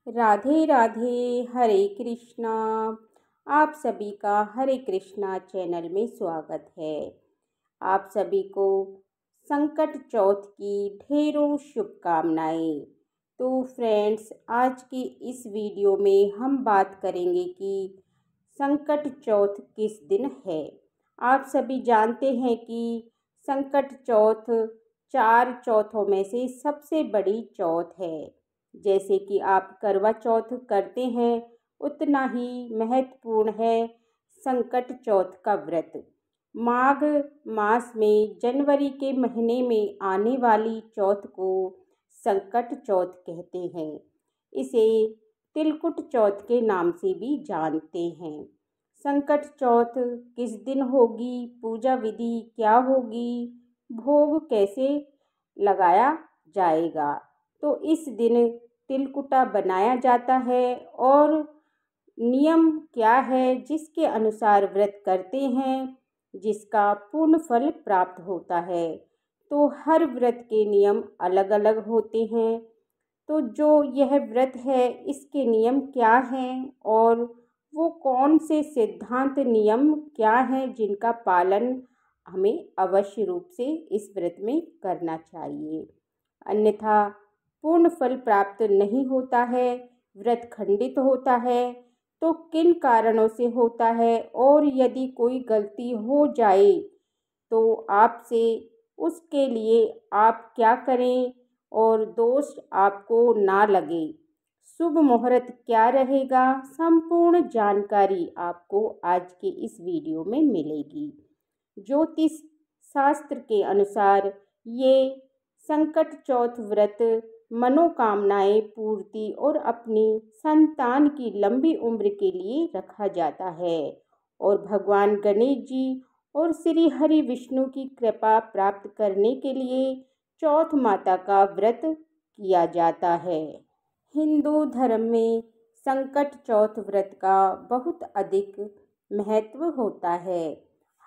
राधे राधे। हरे कृष्णा। आप सभी का हरे कृष्णा चैनल में स्वागत है। आप सभी को संकट चौथ की ढेरों शुभकामनाएं। तो फ्रेंड्स, आज की इस वीडियो में हम बात करेंगे कि संकट चौथ किस दिन है। आप सभी जानते हैं कि संकट चौथ 4 चौथों में से सबसे बड़ी चौथ है। जैसे कि आप करवा चौथ करते हैं, उतना ही महत्वपूर्ण है संकट चौथ का व्रत। माघ मास में जनवरी के महीने में आने वाली चौथ को संकट चौथ कहते हैं। इसे तिलकुट चौथ के नाम से भी जानते हैं। संकट चौथ किस दिन होगी, पूजा विधि क्या होगी, भोग कैसे लगाया जाएगा, तो इस दिन तिलकुटा बनाया जाता है और नियम क्या है जिसके अनुसार व्रत करते हैं, जिसका पूर्ण फल प्राप्त होता है। तो हर व्रत के नियम अलग अलग होते हैं। तो जो यह व्रत है, इसके नियम क्या हैं और वो कौन से सिद्धांत नियम क्या हैं जिनका पालन हमें अवश्य रूप से इस व्रत में करना चाहिए, अन्यथा पूर्ण फल प्राप्त नहीं होता है, व्रत खंडित होता है। तो किन कारणों से होता है और यदि कोई गलती हो जाए तो आपसे उसके लिए आप क्या करें और दोष आपको ना लगे, शुभ मुहूर्त क्या रहेगा, संपूर्ण जानकारी आपको आज के इस वीडियो में मिलेगी। ज्योतिष शास्त्र के अनुसार ये संकट चौथ व्रत मनोकामनाएं पूर्ति और अपनी संतान की लंबी उम्र के लिए रखा जाता है और भगवान गणेश जी और श्री हरि विष्णु की कृपा प्राप्त करने के लिए चौथ माता का व्रत किया जाता है। हिंदू धर्म में संकट चौथ व्रत का बहुत अधिक महत्व होता है।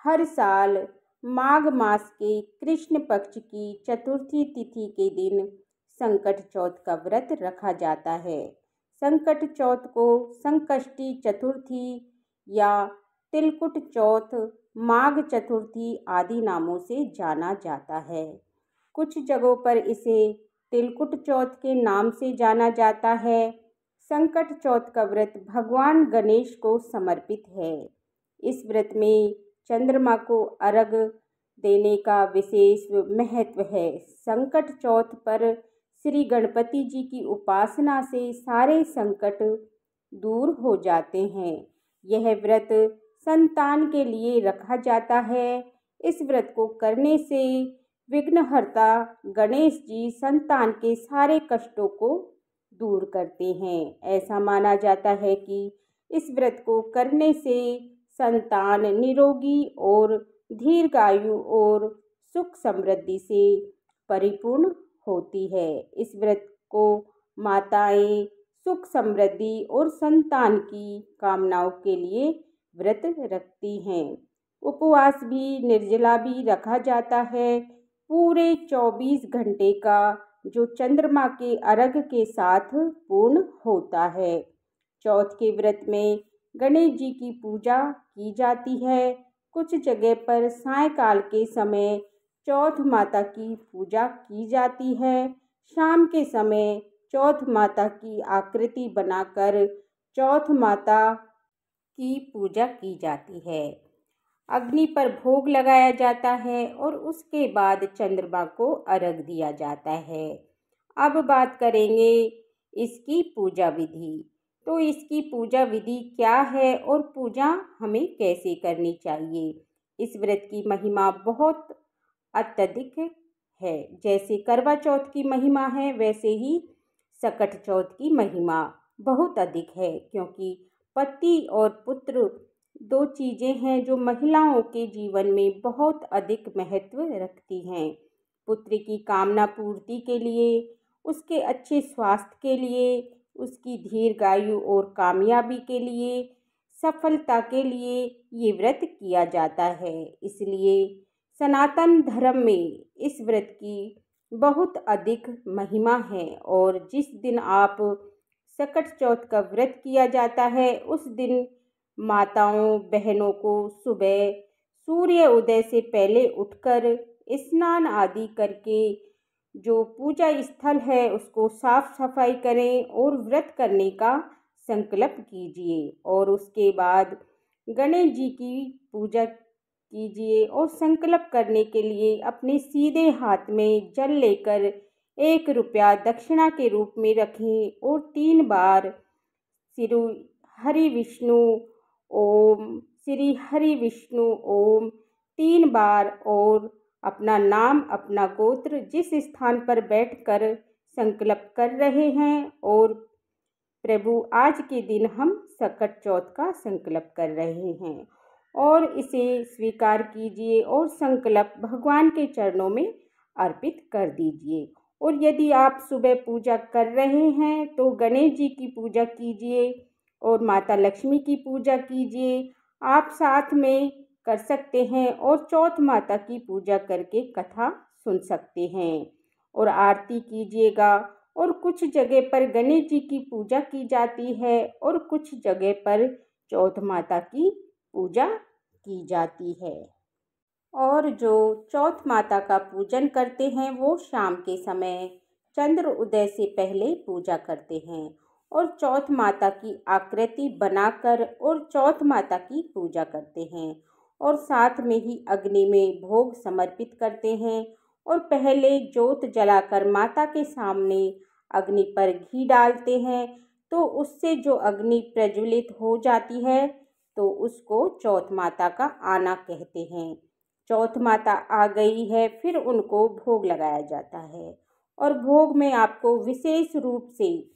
हर साल माघ मास के कृष्ण पक्ष की चतुर्थी तिथि के दिन संकट चौथ का व्रत रखा जाता है। संकट चौथ को संकष्टी चतुर्थी या तिलकुट चौथ, माघ चतुर्थी आदि नामों से जाना जाता है। कुछ जगहों पर इसे तिलकुट चौथ के नाम से जाना जाता है। संकट चौथ का व्रत भगवान गणेश को समर्पित है। इस व्रत में चंद्रमा को अर्घ्य देने का विशेष महत्व है। संकट चौथ पर श्री गणपति जी की उपासना से सारे संकट दूर हो जाते हैं। यह व्रत संतान के लिए रखा जाता है। इस व्रत को करने से विघ्नहर्ता गणेश जी संतान के सारे कष्टों को दूर करते हैं। ऐसा माना जाता है कि इस व्रत को करने से संतान निरोगी और दीर्घायु और सुख समृद्धि से परिपूर्ण होती है। इस व्रत को माताएं सुख समृद्धि और संतान की कामनाओं के लिए व्रत रखती हैं। उपवास भी, निर्जला भी रखा जाता है। पूरे 24 घंटे का जो चंद्रमा के अर्घ्य के साथ पूर्ण होता है। चौथ के व्रत में गणेश जी की पूजा की जाती है। कुछ जगह पर सायंकाल के समय चौथ माता की पूजा की जाती है। शाम के समय चौथ माता की आकृति बनाकर चौथ माता की पूजा की जाती है। अग्नि पर भोग लगाया जाता है और उसके बाद चंद्रमा को अर्घ्य दिया जाता है। अब बात करेंगे इसकी पूजा विधि। तो इसकी पूजा विधि क्या है और पूजा हमें कैसे करनी चाहिए। इस व्रत की महिमा बहुत अत्यधिक है। जैसे करवा चौथ की महिमा है, वैसे ही संकट चौथ की महिमा बहुत अधिक है, क्योंकि पति और पुत्र दो चीज़ें हैं जो महिलाओं के जीवन में बहुत अधिक महत्व रखती हैं। पुत्र की कामना पूर्ति के लिए, उसके अच्छे स्वास्थ्य के लिए, उसकी दीर्घायु और कामयाबी के लिए, सफलता के लिए ये व्रत किया जाता है। इसलिए सनातन धर्म में इस व्रत की बहुत अधिक महिमा है और जिस दिन आप सकट चौथ का व्रत किया जाता है। उस दिन माताओं बहनों को सुबह सूर्य उदय से पहले उठकर स्नान आदि करके जो पूजा स्थल है उसको साफ सफाई करें और व्रत करने का संकल्प कीजिए। और उसके बाद गणेश जी की पूजा कीजिए और संकल्प करने के लिए अपने सीधे हाथ में जल लेकर 1 रुपया दक्षिणा के रूप में रखें और 3 बार श्री हरि विष्णु ओम, श्री हरि विष्णु ओम 3 बार और अपना नाम अपना गोत्र जिस स्थान पर बैठकर संकल्प कर रहे हैं और प्रभु आज के दिन हम सकट चौथ का संकल्प कर रहे हैं और इसे स्वीकार कीजिए और संकल्प भगवान के चरणों में अर्पित कर दीजिए। और यदि आप सुबह पूजा कर रहे हैं तो गणेश जी की पूजा कीजिए और माता लक्ष्मी की पूजा कीजिए। आप साथ में कर सकते हैं और चौथ माता की पूजा करके कथा सुन सकते हैं और आरती कीजिएगा। और कुछ जगह पर गणेश जी की पूजा की जाती है और कुछ जगह पर चौथ माता की पूजा की जाती है। और जो चौथ माता का पूजन करते हैं वो शाम के समय चंद्र उदय से पहले पूजा करते हैं और चौथ माता की आकृति बनाकर और चौथ माता की पूजा करते हैं और साथ में ही अग्नि में भोग समर्पित करते हैं और पहले जोत जलाकर माता के सामने अग्नि पर घी डालते हैं। तो उससे जो अग्नि प्रज्वलित हो जाती है तो उसको चौथ माता का आना कहते हैं। चौथ माता आ गई है फिर उनको भोग लगाया जाता है और भोग में आपको विशेष रूप से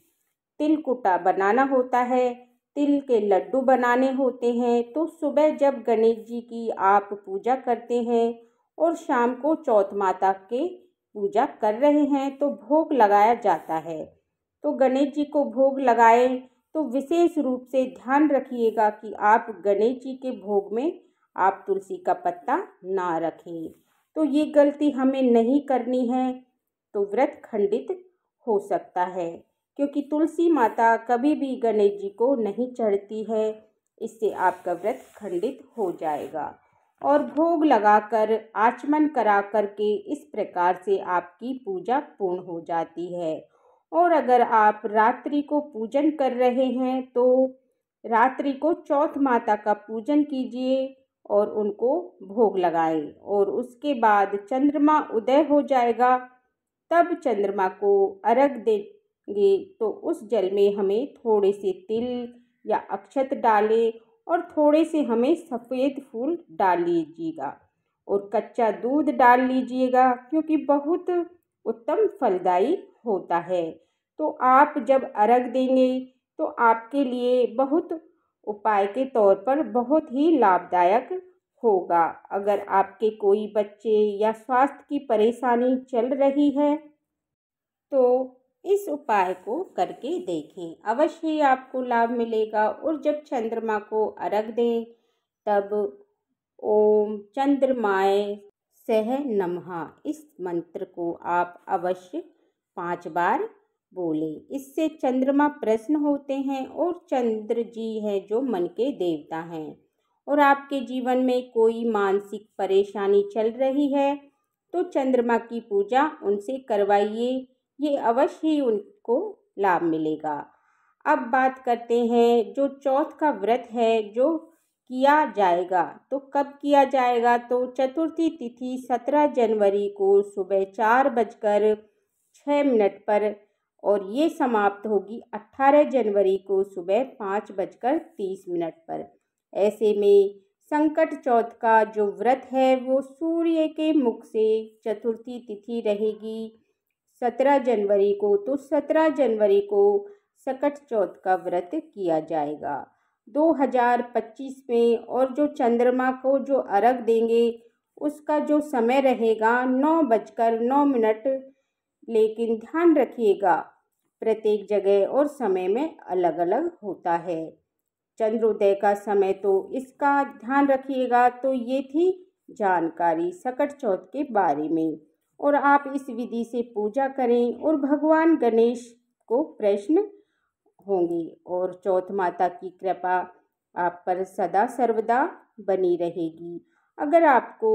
तिलकुटा बनाना होता है, तिल के लड्डू बनाने होते हैं। तो सुबह जब गणेश जी की आप पूजा करते हैं और शाम को चौथ माता के पूजा कर रहे हैं तो भोग लगाया जाता है। तो गणेश जी को भोग लगाएं तो विशेष रूप से ध्यान रखिएगा कि आप गणेश जी के भोग में आप तुलसी का पत्ता ना रखें। तो ये गलती हमें नहीं करनी है, तो व्रत खंडित हो सकता है क्योंकि तुलसी माता कभी भी गणेश जी को नहीं चढ़ती है, इससे आपका व्रत खंडित हो जाएगा। और भोग लगाकर आचमन करा करके इस प्रकार से आपकी पूजा पूर्ण हो जाती है। और अगर आप रात्रि को पूजन कर रहे हैं तो रात्रि को चौथ माता का पूजन कीजिए और उनको भोग लगाएं और उसके बाद चंद्रमा उदय हो जाएगा तब चंद्रमा को अर्घ देंगे। तो उस जल में हमें थोड़े से तिल या अक्षत डालें और थोड़े से हमें सफ़ेद फूल डाल लीजिएगा और कच्चा दूध डाल लीजिएगा क्योंकि बहुत उत्तम फलदायी होता है। तो आप जब अर्घ देंगे तो आपके लिए बहुत उपाय के तौर पर बहुत ही लाभदायक होगा। अगर आपके कोई बच्चे या स्वास्थ्य की परेशानी चल रही है तो इस उपाय को करके देखें, अवश्य ही आपको लाभ मिलेगा। और जब चंद्रमा को अर्घ दें तब ओम चंद्रमाय सह नमः इस मंत्र को आप अवश्य 5 बार बोले। इससे चंद्रमा प्रसन्न होते हैं और चंद्र जी है जो मन के देवता हैं। और आपके जीवन में कोई मानसिक परेशानी चल रही है तो चंद्रमा की पूजा उनसे करवाइए, ये अवश्य ही उनको लाभ मिलेगा। अब बात करते हैं जो चौथ का व्रत है जो किया जाएगा। तो कब किया जाएगा? तो चतुर्थी तिथि 17 जनवरी को सुबह 4:06 पर और ये समाप्त होगी 18 जनवरी को सुबह 5:30 पर। ऐसे में संकट चौथ का जो व्रत है वो सूर्य के मुख से चतुर्थी तिथि रहेगी 17 जनवरी को। तो 17 जनवरी को सकट चौथ का व्रत किया जाएगा 2025 में। और जो चंद्रमा को जो अर्घ देंगे उसका जो समय रहेगा 9:09, लेकिन ध्यान रखिएगा प्रत्येक जगह और समय में अलग अलग होता है। चंद्रोदय का समय तो इसका ध्यान रखिएगा। तो ये थी जानकारी सकट चौथ के बारे में। और आप इस विधि से पूजा करें और भगवान गणेश को प्रसन्न होंगे और चौथ माता की कृपा आप पर सदा सर्वदा बनी रहेगी। अगर आपको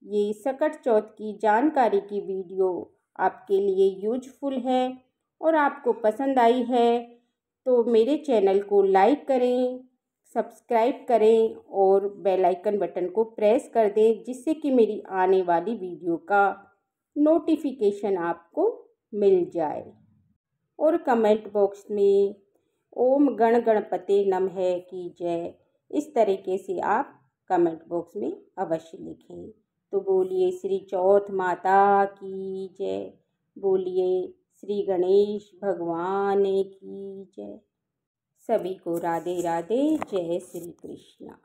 ये सकट चौथ की जानकारी की वीडियो आपके लिए यूजफुल है और आपको पसंद आई है तो मेरे चैनल को लाइक करें, सब्सक्राइब करें और बेल आइकन बटन को प्रेस कर दें, जिससे कि मेरी आने वाली वीडियो का नोटिफिकेशन आपको मिल जाए। और कमेंट बॉक्स में ओम गण गणपते नमः की जय इस तरीके से आप कमेंट बॉक्स में अवश्य लिखें। तो बोलिए श्री चौथ माता की जय, बोलिए श्री गणेश भगवान की जय। सभी को राधे राधे, जय श्री कृष्णा।